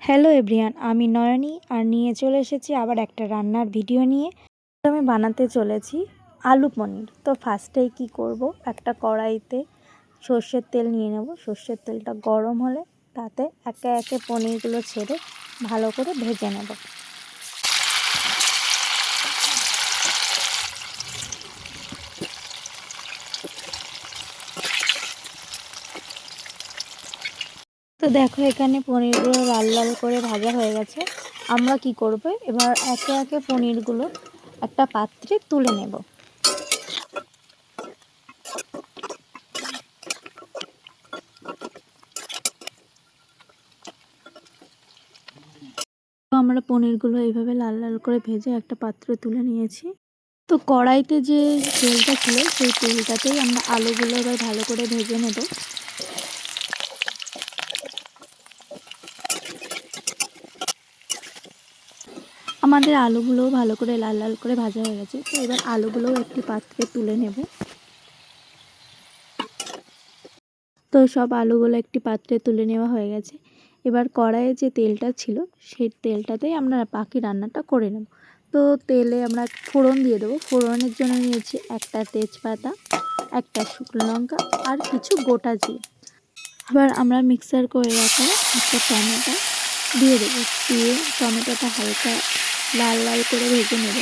Hello everyone, আমি নয়নী আর নিয়ে চলে এসেছি আবার একটা রান্নার ভিডিও নিয়ে। আমি বানাতে চলেছি আলু পনির। তো ফার্স্টেই কি করব, একটা কড়াইতে সর্ষের তেল নিয়ে নেব। সর্ষের তেলটা গরম হলে তাতে একে একে পনিরগুলো ছেড়ে ভালো করে ভেজে নেব। তো দেখো এখানে পনিরগুলো লাল লাল করে ভাজা হয়ে গেছে। আমরা কি করব, এবার একে একে পনিরগুলো একটা পাত্রে তুলে নেব। আমরা পনিরগুলো এইভাবে লাল লাল করে ভেজে একটা পাত্রে তুলে নিয়েছি। তো কড়াইতে যে তেলটা ছিল সেই তেলটাতেই আমরা আলুগুলো এবার ভালো করে ভেজে নেব। আমাদের আলুগুলোও ভালো করে লাল লাল করে ভাজা হয়ে গেছে। তো এবার আলুগুলোও একটি পাত্রে তুলে নেব। তো সব আলুগুলো একটি পাত্রে তুলে নেওয়া হয়ে গেছে। এবার কড়াইয়ে যে তেলটা ছিল সেই তেলটাতেই আমরা বাকি রান্নাটা করে নেব। তো তেলে আমরা ফোড়ন দিয়ে দেবো। ফোড়নের জন্য নিয়েছি একটা তেজপাতা, একটা শুকনো লঙ্কা আর কিছু গোটা জিরে। আবার আমরা মিক্সার করে রাখা একটা টমেটো দিয়ে দেবো। দিয়ে টমেটোটা হালকা লাল লাল করে ভেজে নেব।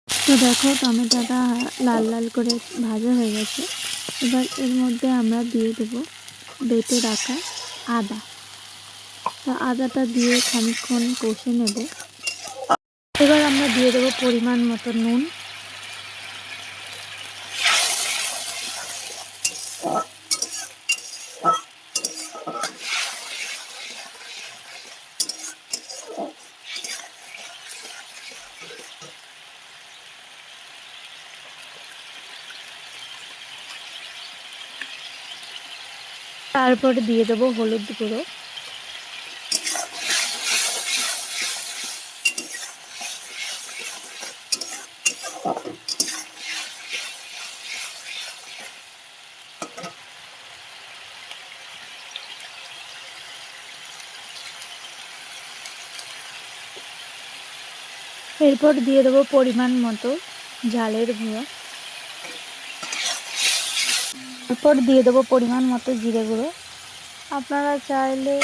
তো দেখো টমেটোটা লাল লাল করে ভাজা হয়ে গেছে। এবার এর মধ্যে আমরা দিয়ে দেবো বেটে রাখা আদা। তো আদাটা দিয়ে খানিকক্ষণ কষে নেব। এবার আমরা দিয়ে দেবো পরিমাণ মতো নুন। তারপরে দিয়ে দেবো হলুদ গুঁড়ো। এরপর দিয়ে দেবো পরিমাণ মতো ঝালের গুঁড়ো। এরপর দিয়ে দেবো পরিমাণ মতো জিরে গুঁড়ো। আপনারা চাইলে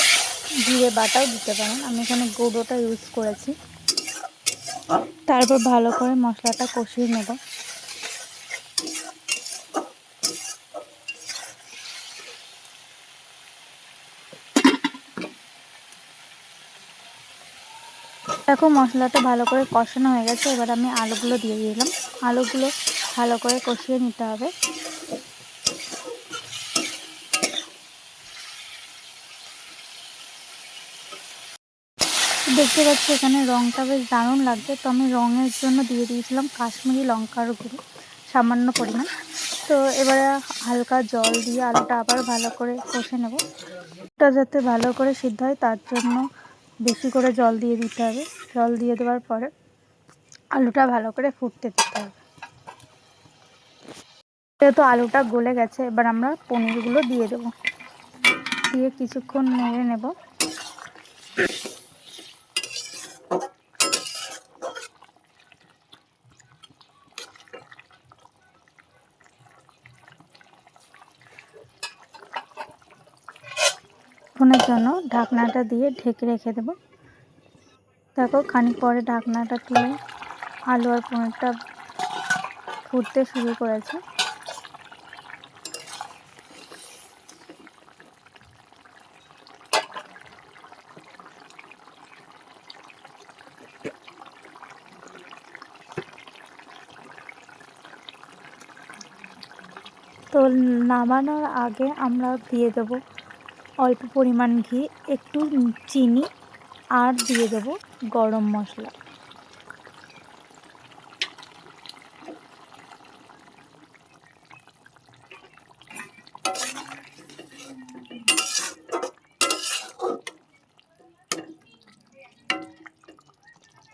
জিরে বাটাও দিতে পারেন, আমি এখানে গুঁড়োটা ইউজ করেছি। তারপর ভালো করে মশলাটা কষিয়ে নেব। দেখো মশলাটা ভালো করে কষানো হয়ে গেছে। এবার আমি আলুগুলো দিয়ে দিলাম। আলুগুলো ভালো করে কষিয়ে নিতে হবে। দেখতে পাচ্ছি এখানে রঙটা বেশ দারুণ লাগছে। তো আমি রঙের জন্য দিয়ে দিয়েছিলাম কাশ্মীরি লঙ্কার গুঁড়ো সামান্য পরিমাণ। তো এবারে হালকা জল দিয়ে আলুটা আবার ভালো করে কষে নেব। এটা যাতে ভালো করে সিদ্ধ হয় তার জন্য বেশি করে জল দিয়ে দিতে হবে। জল দিয়ে দেওয়ার পরে আলুটা ভালো করে ফুটতে দিতে হবে। যেহেতু আলুটা গলে গেছে, এবার আমরা পনিরগুলো দিয়ে দেবো। দিয়ে কিছুক্ষণ নেড়ে নেব। ফোনের জন্য ঢাকনাটা দিয়ে ঢেকে রেখে দেব। দেখো খানিক পরে ঢাকনাটা তুলে আলু আর পনিরটা ফুটতে শুরু করেছে। তো নামানোর আগে আমরা দিয়ে দেব অল্প পরিমাণ ঘি, একটু চিনি আর দিয়ে দেব গরম মশলা।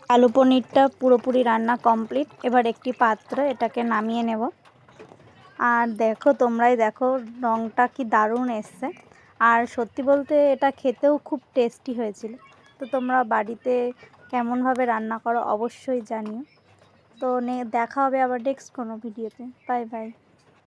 আলু পনিরটা পুরোপুরি রান্না কমপ্লিট। এবার একটি পাত্রে এটাকে নামিয়ে নেব। আর দেখো তোমরাই দেখো রঙটা কি দারুণ এসছে। আর সত্যি বলতে এটা খেতেও খুব টেস্টি হয়েছিল। তো তোমরা বাড়িতে কেমনভাবে রান্না করো অবশ্যই জানিও। তো দেখা হবে আবার নেক্সট কোনো ভিডিওতে। Bye bye.